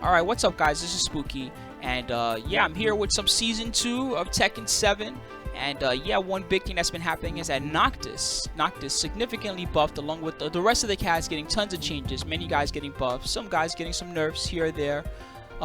Alright, what's up guys, this is Spooky, and yeah, I'm here with some Season 2 of Tekken 7, and yeah, one big thing that's been happening is that Noctis significantly buffed, along with the rest of the cast getting tons of changes, many guys getting buffed, some guys getting some nerfs here or there.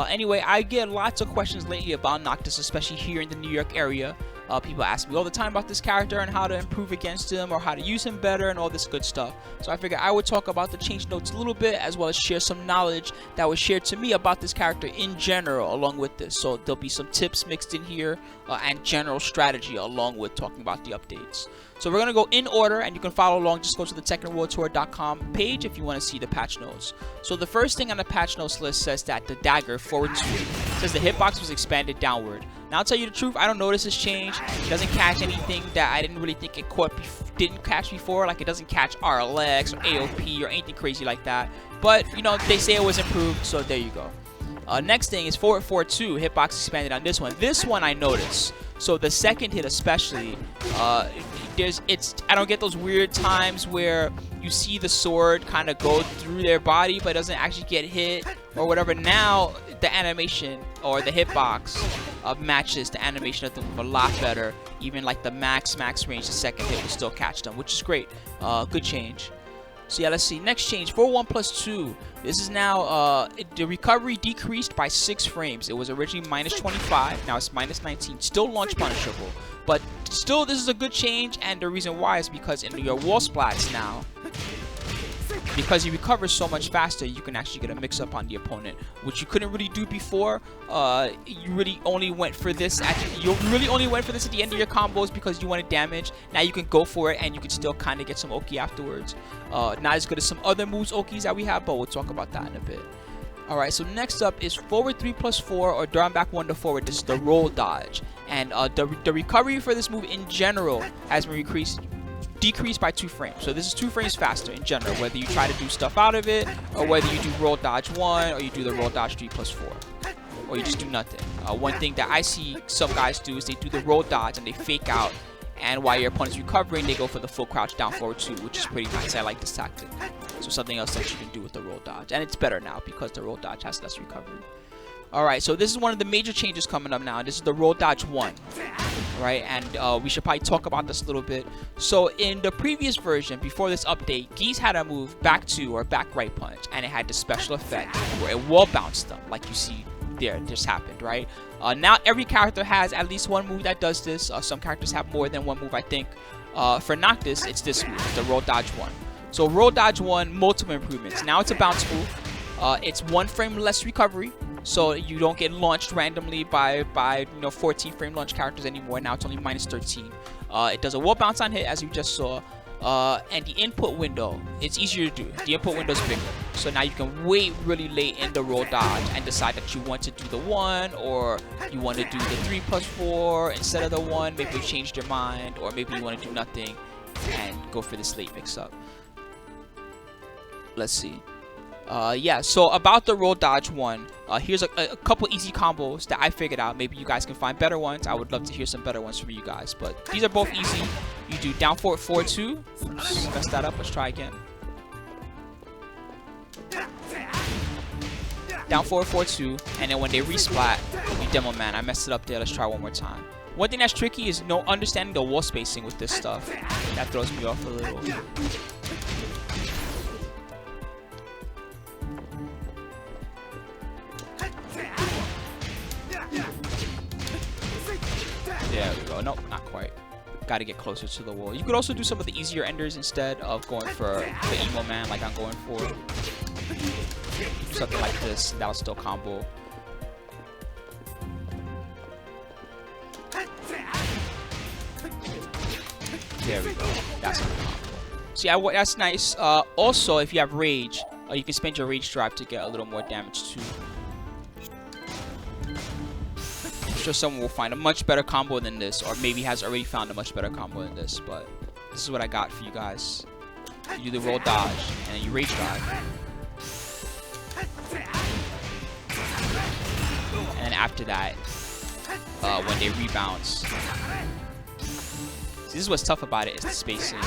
Anyway, I get lots of questions lately about Noctis, especially here in the New York area. People ask me all the time about this character and how to improve against him or how to use him better and all this good stuff. So I figured I would talk about the change notes a little bit, as well as share some knowledge that was shared to me about this character in general along with this. So there'll be some tips mixed in here and general strategy along with talking about the updates. So we're going to go in order, and you can follow along. Just go to the TekkenWorldTour.com page if you want to see the patch notes. So the first thing on the patch notes list says that the dagger forward 2 says the hitbox was expanded downward. Now I'll tell you the truth, I don't notice this change. It doesn't catch anything that I didn't really think it didn't catch before. Like, it doesn't catch RLX or AOP or anything crazy like that. But you know, they say it was improved, so there you go. Next thing is forward 4-2, hitbox expanded on this one. This one I noticed. So the second hit especially, I don't get those weird times where you see the sword kind of go through their body but it doesn't actually get hit or whatever. Now the animation or the hitbox matches the animation of them a lot better. Even like the max range, the second hit will still catch them, which is great. Good change. So yeah, let's see. Next change, 4-1+2. This is now, the recovery decreased by 6 frames. It was originally -25, now it's -19. Still launch punishable, but still this is a good change, and the reason why is because in your wall splats now, because he recovers so much faster, you can actually get a mix-up on the opponent, which you couldn't really do before. You really only went for this at the end of your combos because you wanted damage. Now you can go for it, and you can still kind of get some Oki afterwards. Not as good as some other moves Okis that we have, but we'll talk about that in a bit. Alright, so next up is forward 3+4 or down back 1 to forward. This is the roll dodge, and the recovery for this move in general has been decreased by 2 frames. So this is 2 frames faster in general, whether you try to do stuff out of it, or whether you do roll dodge 1, or you do the roll dodge 3+4, or you just do nothing. One thing that I see some guys do is they do the roll dodge and they fake out, and while your opponent's recovering, they go for the full crouch down forward 2, which is pretty nice. I like this tactic. So something else that you can do with the roll dodge, and it's better now because the roll dodge has less recovery. Alright, so this is one of the major changes coming up now. This is the roll dodge 1. Right, and we should probably talk about this a little bit. So in the previous version, before this update, Geese had a move back 2 or back right punch, and it had the special effect where it wall bounced them, like you see there just happened, right? Now every character has at least one move that does this. Some characters have more than one move, I think. For Noctis, it's this move, the roll dodge 1. So roll dodge 1, multiple improvements. Now it's a bounce move. It's 1 frame less recovery. So you don't get launched randomly by 14 frame launch characters anymore. Now it's only -13. It does a wall bounce on hit, as you just saw. And the input window, it's easier to do. The input window is bigger. So now you can wait really late in the roll dodge and decide that you want to do the 1, or you want to do the 3+4 instead of the 1. Maybe you changed your mind, or maybe you want to do nothing and go for this late mix-up. Let's see. Yeah, so about the roll dodge 1, here's a couple easy combos that I figured out. Maybe you guys can find better ones. I would love to hear some better ones from you guys, but these are both easy. You do down forward 4-2. Oops, messed that up. Let's try again. Down forward 4-2, and then when they resplat, you demo man. I messed it up there. Let's try one more time. One thing that's tricky is understanding the wall spacing with this stuff. That throws me off a little. There we go. Nope, not quite. Got to get closer to the wall. You could also do some of the easier enders instead of going for the emo man like I'm going for. Do something like this. That'll still combo. There we go. That's a combo. See, that's nice. Also, if you have rage, you can spend your rage drive to get a little more damage too. I'm sure someone will find a much better combo than this, or maybe has already found a much better combo than this, but this is what I got for you guys. You do the roll dodge, and then you rage drive. And then after that, when they rebounce. See, this is what's tough about it, is the spacing.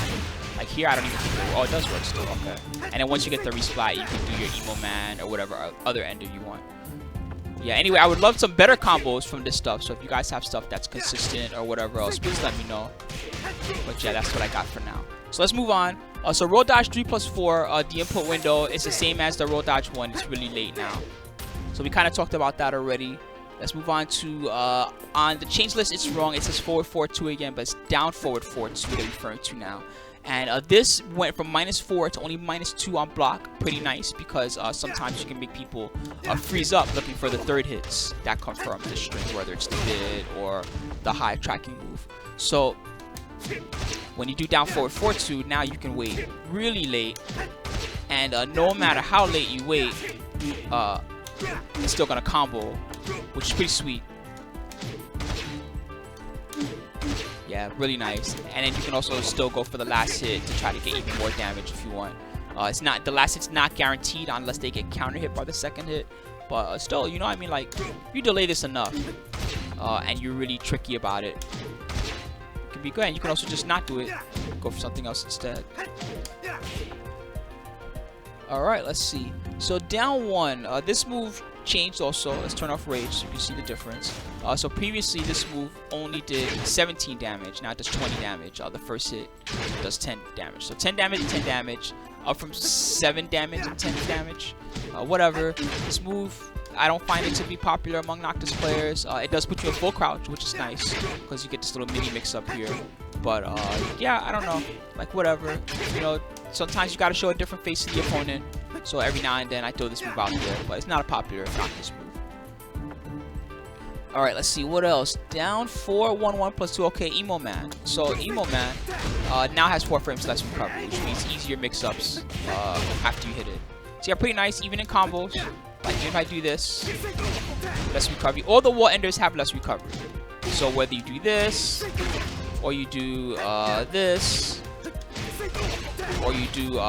Like here, I don't even think it does work still, okay. And then once you get the resplat, you can do your emo man or whatever other ender you want. yeah, anyway, I would love some better combos from this stuff. So if you guys have stuff that's consistent or whatever else, please let me know. But yeah, that's what I got for now. So let's move on. So roll dodge 3+4, the input window is the same as the roll dodge 1. It's really late now. So we kind of talked about that already. Let's move on to, on the change list, it's wrong. It says forward 4-2 again, but it's down forward 4-2 they're referring to now. And this went from -4 to only -2 on block. Pretty nice, because sometimes you can make people freeze up looking for the third hits that come from the string, whether it's the mid or the high tracking move. So when you do down forward 4-2, now you can wait really late, and no matter how late you wait, it's still gonna combo, which is pretty sweet. Yeah, really nice. And then you can also still go for the last hit to try to get even more damage if you want. It's not, the last hit's not guaranteed unless they get counter hit by the second hit. But still, you know what I mean? Like, you delay this enough, and you're really tricky about it, it can be good. And you can also just not do it, go for something else instead. Alright, let's see. So down 1, this move changed also. Let's turn off rage so you can see the difference. So previously this move only did 17 damage, now it does 20 damage. The first hit does 10 damage. So 10 damage and 10 damage, up from 7 damage and 10 damage. Whatever. This move, I don't find it to be popular among Noctis players. It does put you in full crouch, which is nice, because you get this little mini mix up here. But yeah, I don't know. Like, whatever. You know, sometimes you gotta show a different face to the opponent. So every now and then I throw this move out there, but it's not a popular Noctis move. Alright, let's see what else. Down 4, 1+2. Okay, Emo Man. So Emo Man now has 4 frames less recovery, which means easier mix-ups after you hit it. So yeah, pretty nice, even in combos. Like if I do this, less recovery. All the wall enders have less recovery. So whether you do this, or you do this, or you do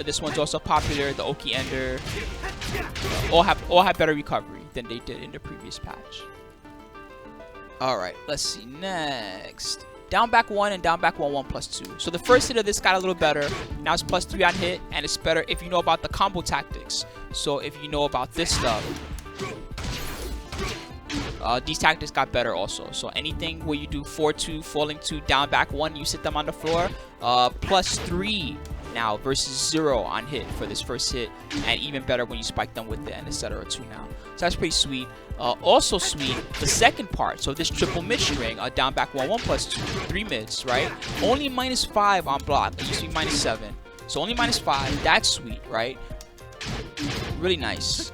this one's also popular, the Oki Ender, all have better recovery than they did in the previous patch. Alright, let's see next. Down back 1 and down back 1, 1+2. So the first hit of this got a little better. Now it's +3 on hit, and it's better if you know about the combo tactics. So if you know about this stuff, these tactics got better also. So anything where you do 4-2, falling 2, down back 1, you sit them on the floor, +3 now versus 0 on hit for this first hit, and even better when you spike them with the etc. 2 now. So that's pretty sweet. Also sweet, the second part. So this triple mid string, down back 1, 1+2, 3 mids, right? Only -5 on block. It used to be -7. So only -5. That's sweet, right? Really nice.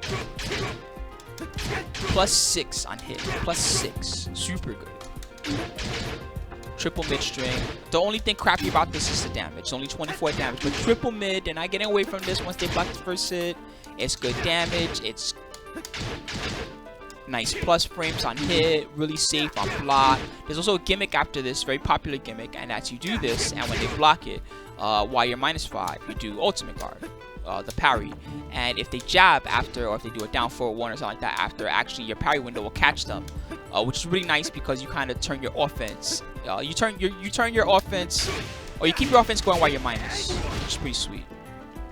+6 on hit. +6. Super good. Triple mid string. The only thing crappy about this is the damage. It's only 24 damage. But triple mid, they're not getting away from this once they block the first hit. It's good damage. It's nice plus frames on hit. Really safe on block. There's also a gimmick after this. Very popular gimmick. And that's you do this. And when they block it, while you're -5, you do ultimate guard. The parry, and if they jab after, or if they do a down forward 1 or something like that after, actually your parry window will catch them, which is really nice because you kind of turn your offense. You turn your offense, or you keep your offense going while you're minus, which is pretty sweet.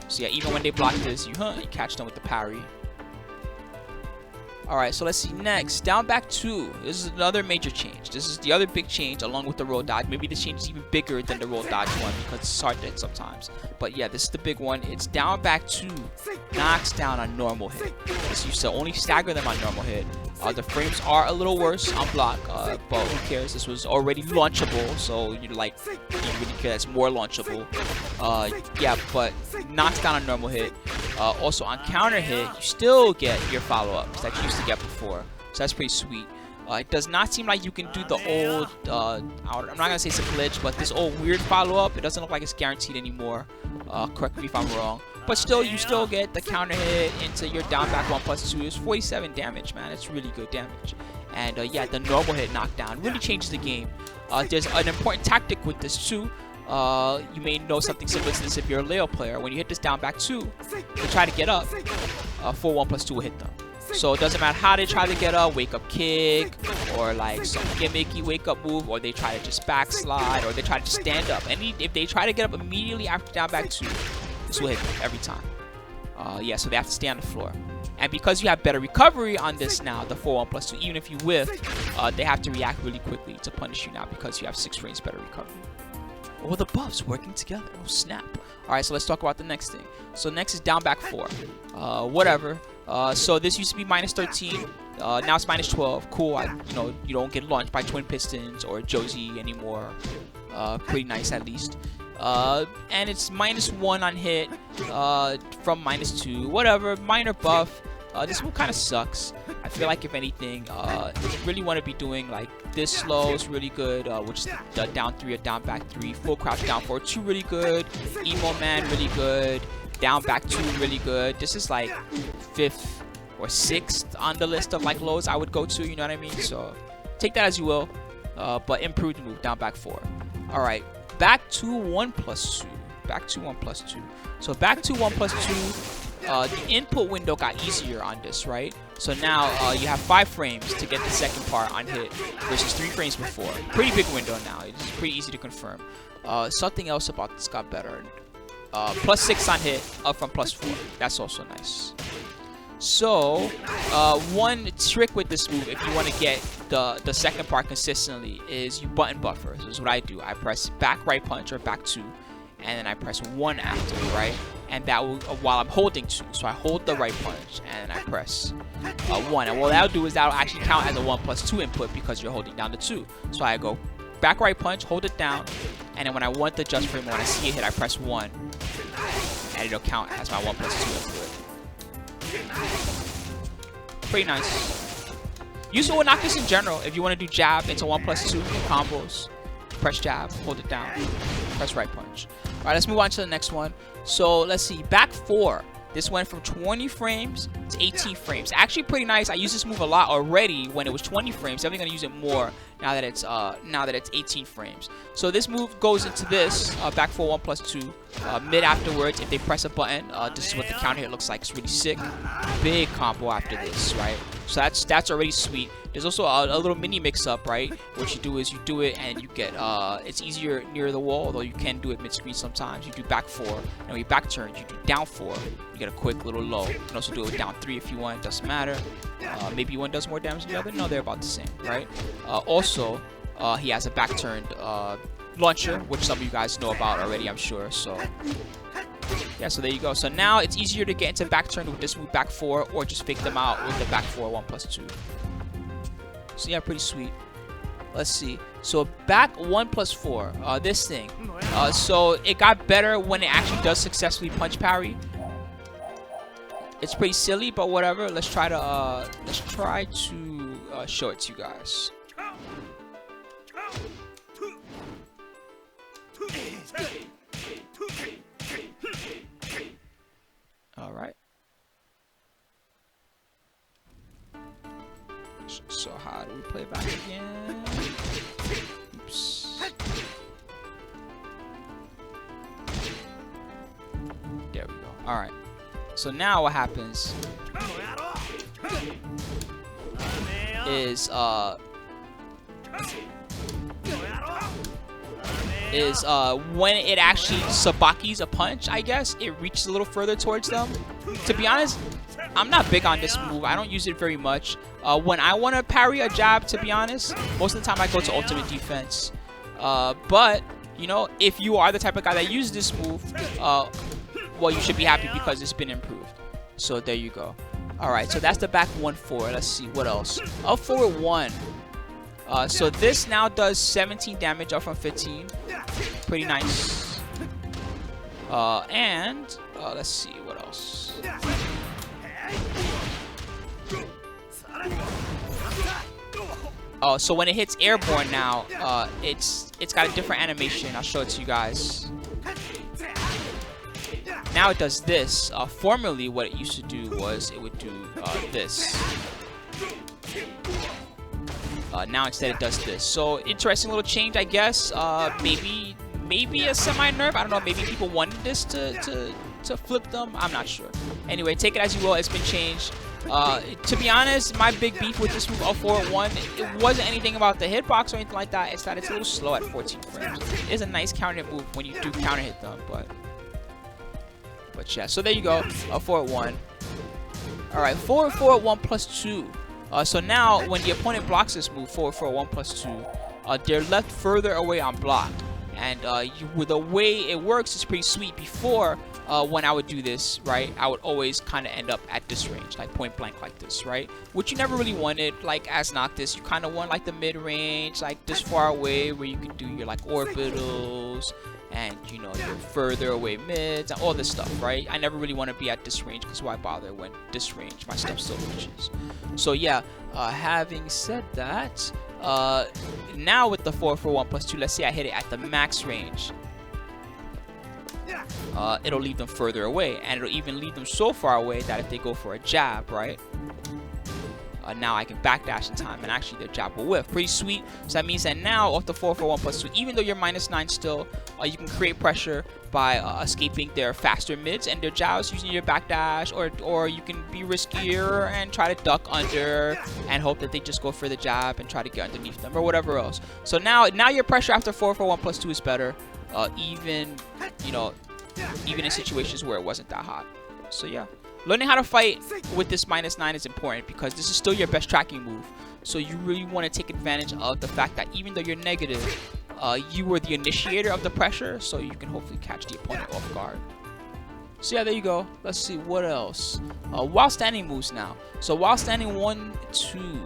So yeah, even when they block this, you catch them with the parry. Alright, so let's see next. Down back 2. This is another major change. This is the other big change along with the roll dodge. Maybe this change is even bigger than the roll dodge one because it's hard to hit sometimes. But yeah, this is the big one. It's down back 2. Knocks down on normal hit. This used to only stagger them on normal hit. The frames are a little worse on block, but who cares? This was already launchable, so you really care that's more launchable. Yeah, but knocks down on normal hit. Also on counter hit, you still get your follow-ups that you used to get before, so that's pretty sweet. It does not seem like you can do the old, I'm not gonna say it's a glitch, but this old weird follow-up, it doesn't look like it's guaranteed anymore. Correct me if I'm wrong. But still, you still get the counter hit into your down back 1+2. It's 47 damage, man. It's really good damage. And yeah, the normal hit knockdown really changes the game. There's an important tactic with this too. You may know something similar to this if you're a Leo player. When you hit this down back 2, they try to get up. 4 1+2 will hit them. So it doesn't matter how they try to get up, wake up kick, or like some gimmicky wake up move, or they try to just backslide, or they try to just stand up. If they try to get up immediately after down back 2, this will hit them every time. Yeah, so they have to stay on the floor. And because you have better recovery on this now, the 4-1+2, even if you whiff, they have to react really quickly to punish you now because you have 6 frames better recovery. All the buffs working together. Oh snap. Alright, so let's talk about the next thing. So next is down back 4. Whatever. So this used to be -13. Now it's -12. Cool. You don't get launched by Twin Pistons or Josie anymore. Pretty nice at least. And it's -1 on hit from -2. Whatever. Minor buff. This move kind of sucks. I feel like if anything, you really want to be doing like this slow is really good, which is the down 3 or down back 3. Full crouch down 4-2 really good. Emo man really good. Down back 2 really good. This is like 5th or 6th on the list of like lows I would go to. You know what I mean? So take that as you will. But improved move down back 4. All right, back to 1+2. Back to 1+2. So back to 1+2. The input window got easier on this, right? So now you have 5 frames to get the second part on hit versus 3 frames before. Pretty big window now. It's pretty easy to confirm. Something else about this got better. +6 on hit, up from +4. That's also nice. So one trick with this move, if you want to get the second part consistently, is you button buffer. So this is what I do. I press back right punch or back 2, and then I press 1 after, right? And that will, while I'm holding 2. So I hold the right punch and I press 1. And what that'll do is that'll actually count as a 1+2 input because you're holding down the 2. So I go back right punch, hold it down, and then when I want the just frame, when I see it hit, I press 1, and it'll count as my 1+2 input. Pretty nice. Use it with Noctis in general. If you want to do jab into 1+2 combos, press jab, hold it down, press right punch. All right, let's move on to the next one. So let's see, back 4. This went from 20 frames to 18 frames. Actually pretty nice. I used this move a lot already when it was 20 frames. Definitely gonna use it more now that it's 18 frames. So this move goes into this back 4 1+2 mid afterwards. If they press a button, this is what the counter hit looks like. It's really sick. Big combo after this, right? So that's already sweet. There's also a little mini mix-up, right? What you do is you do it and you get, it's easier near the wall, although you can do it mid-screen sometimes. You do back 4, and when you back turn, you do down 4. You get a quick little low. You can also do it with down 3 if you want, it doesn't matter. Maybe one does more damage than the other. No, they're about the same, right? Also, he has a back turned launcher, which some of you guys know about already, I'm sure. So yeah, so there you go. So now it's easier to get into back turn with this move back 4, or just fake them out with the back 4 1+2. So yeah, pretty sweet. Let's see. So back 1+4, this thing. So it got better when it actually does successfully punch parry. It's pretty silly, but whatever. Let's try to show it to you guys. All right. So how do we play back again? Oops. There we go. All right. So now what happens is when it actually sabakis a punch, I guess, it reaches a little further towards them. To be honest, I'm not big on this move. I don't use it very much. When I want to parry a jab, to be honest, most of the time I go to ultimate defense. But, you know, if you are the type of guy that uses this move, well, you should be happy because it's been improved. So there you go. Alright, so that's the back 1-4. Let's see, what else? Up forward 1. So this now does 17 damage up from 15. Pretty nice. And let's see, what else? Oh, so when it hits airborne now, it's got a different animation. I'll show it to you guys. Now it does this. Formerly, what it used to do was it would do this. Now instead it does this. So interesting little change, I guess. Maybe a semi-nerf. I don't know. Maybe people wanted this to flip them. I'm not sure. Anyway, take it as you will. It's been changed. To be honest, my big beef with this move up forward 1, it wasn't anything about the hitbox or anything like that. It's that it's a little slow at 14 frames. It is a nice counter hit move when you do counter hit them, but yeah. So there you go. Up forward 1. Alright, forward forward 1 plus 2. So now when the opponent blocks this move, forward forward 1 plus 2, they're left further away on block. And with the way it works is pretty sweet. Before, when I would do this, right, I would always kind of end up at this range, like point blank like this, right? Which you never really wanted, like as Noctis. You kind of want like the mid range, like this far away, where you can do your like orbitals and you know your further away mids and all this stuff, right? I never really want to be at this range because why bother when this range my stuff still reaches. So yeah, having said that, now with the 4 for 1 plus 2, let's say I hit it at the max range. It'll leave them further away, and it'll even leave them so far away that if they go for a jab, right? Now I can backdash in time, and actually their jab will whiff. Pretty sweet. So that means that now off the 4 for 1 plus 2, even though you're -9 still, you can create pressure by escaping their faster mids and their jabs using your backdash, or you can be riskier and try to duck under and hope that they just go for the jab and try to get underneath them or whatever else. So now your pressure after 4 for 1 plus 2 is better, even in situations where it wasn't that hot. So yeah. Learning how to fight with this -9 is important because this is still your best tracking move. So you really want to take advantage of the fact that even though you're negative, you were the initiator of the pressure, so you can hopefully catch the opponent off guard. So yeah, there you go. Let's see what else. While standing moves now. So while standing 1, 2.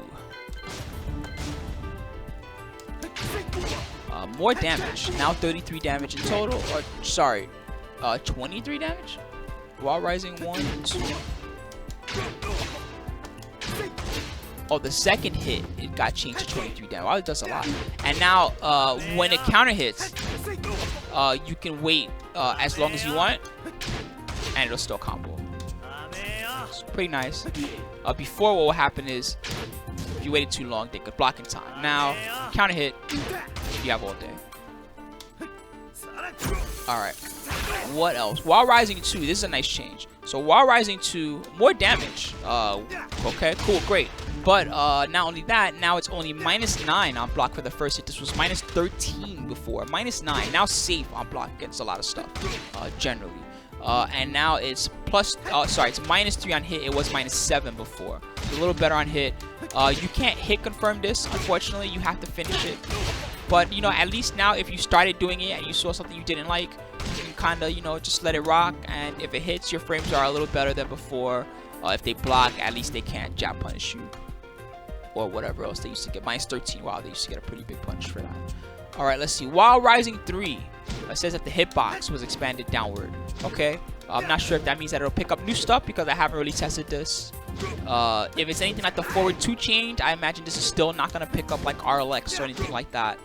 More damage. Now 33 damage in total. Or sorry, 23 damage. While rising 1, 2. Oh, the second hit, it got changed to 23 damage. Wow, it does a lot. And now, when it counter hits, you can wait as long as you want, and it'll still combo. It's pretty nice. Before, what will happen is, if you waited too long, they could block in time. Now, counter hit, you have all day. Alright. What else? While rising 2, this is a nice change. So while rising 2, more damage. Okay, cool, great. But not only that, now it's only -9 on block for the first hit. This was -13 before. -9, now safe on block against a lot of stuff, generally. And now it's it's -3 on hit. It was -7 before. It's a little better on hit. You can't hit confirm this, unfortunately. You have to finish it. But, you know, at least now if you started doing it and you saw something you didn't like, you can kind of, you know, just let it rock. And if it hits, your frames are a little better than before. If they block, at least they can't jab punish you. Or whatever else they used to get. -13, wow, they used to get a pretty big punish for that. Alright, let's see. While rising 3, it says that the hitbox was expanded downward. Okay, I'm not sure if that means that it'll pick up new stuff because I haven't really tested this. If it's anything like the forward 2 change, I imagine this is still not going to pick up like RLX or anything like that.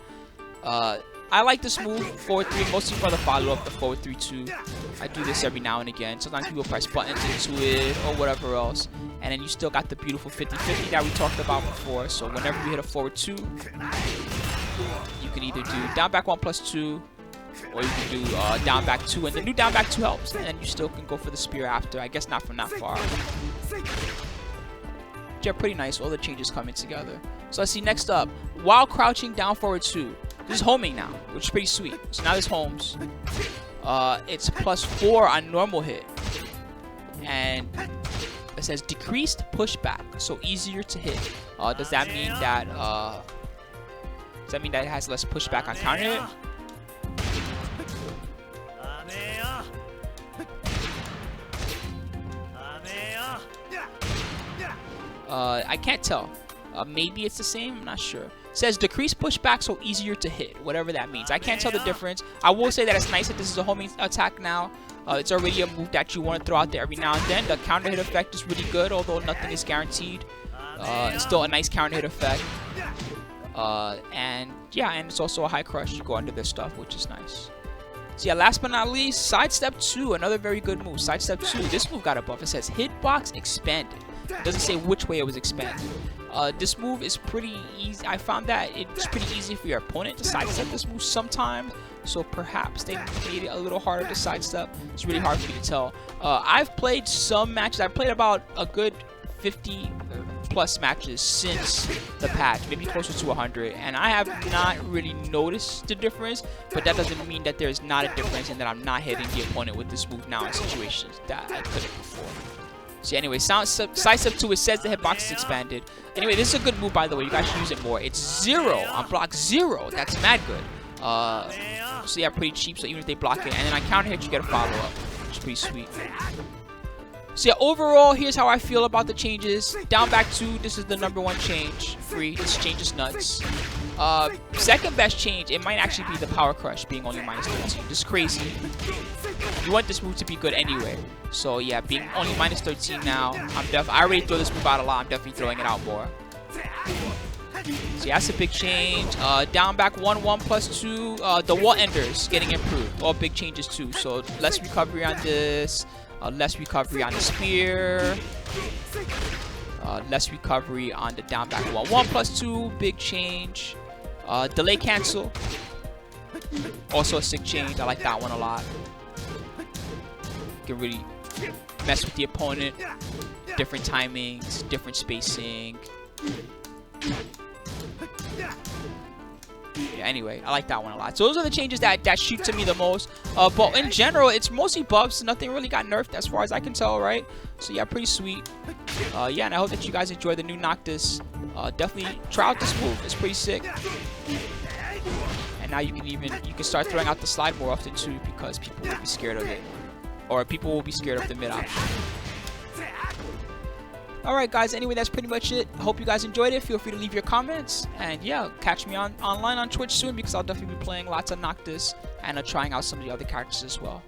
I like this move, forward 3, mostly for the follow-up, the forward 3-2. I do this every now and again. Sometimes people press buttons into it or whatever else. And then you still got the beautiful 50-50 that we talked about before. So whenever you hit a forward 2, you can either do down back 1 plus 2, or you can do down back 2. And the new down back 2 helps. And then you still can go for the spear after. I guess not from that far. Yeah, pretty nice. All the changes coming together. So let's see, next up, while crouching down forward 2. This is homing now, which is pretty sweet. So now this homes. It's +4 on normal hit. And it says decreased pushback, so easier to hit. Does that mean that it has less pushback on counter hit? I can't tell. Maybe it's the same, I'm not sure. It says decreased pushback, so easier to hit, whatever that means. I can't tell the difference. I will say that it's nice that this is a homing attack now. It's already a move that you want to throw out there every now and then. The counter hit effect is really good, although nothing is guaranteed. It's still a nice counter hit effect. And yeah, and it's also a high crush. You go under this stuff, which is nice. So yeah, last but not least, sidestep 2, another very good move. Sidestep 2, this move got a buff. It says hitbox expanded. It doesn't say which way it was expanded. This move is pretty easy. I found that it's pretty easy for your opponent to sidestep this move sometimes. So perhaps they made it a little harder to sidestep. It's really hard for me to tell. I've played some matches. I've played about a good 50 plus matches since the patch, maybe closer to 100, and I have not really noticed the difference, but that doesn't mean that there's not a difference and that I'm not hitting the opponent with this move now in situations that I couldn't before. So anyway, side step 2, it says the hitbox is expanded. Anyway, this is a good move, by the way. You guys should use it more. It's 0 on block 0. That's mad good. So yeah, pretty cheap. So even if they block it, and then on counter hit, you get a follow-up, which is pretty sweet. So yeah, overall, here's how I feel about the changes. Down back 2, this is the #1 change. Free. This change is nuts. Second best change, it might actually be the Power Crush being only -13. This is crazy. You want this move to be good anyway. So yeah, being only -13 now, I already throw this move out a lot. I'm definitely throwing it out more. So yeah, that's a big change. Down back 1/1 +2. The wall enders getting improved. All big changes too. So less recovery on this. Less recovery on the spear. Less recovery on the down back 1/1 +2. Big change. Delay cancel. Also a sick change. I like that one a lot. Can really mess with the opponent. Different timings, different spacing. Yeah, anyway, I like that one a lot. So those are the changes that shoot to me the most. But in general, it's mostly buffs. Nothing really got nerfed as far as I can tell, right? So yeah, pretty sweet. Yeah, and I hope that you guys enjoy the new Noctis. Definitely try out this move. It's pretty sick. And now you can start throwing out the slide more often too, because people will be scared of it, or people will be scared of the mid option. Alright guys, anyway, that's pretty much it. I hope you guys enjoyed it. Feel free to leave your comments. And yeah, catch me online on Twitch soon, because I'll definitely be playing lots of Noctis and trying out some of the other characters as well.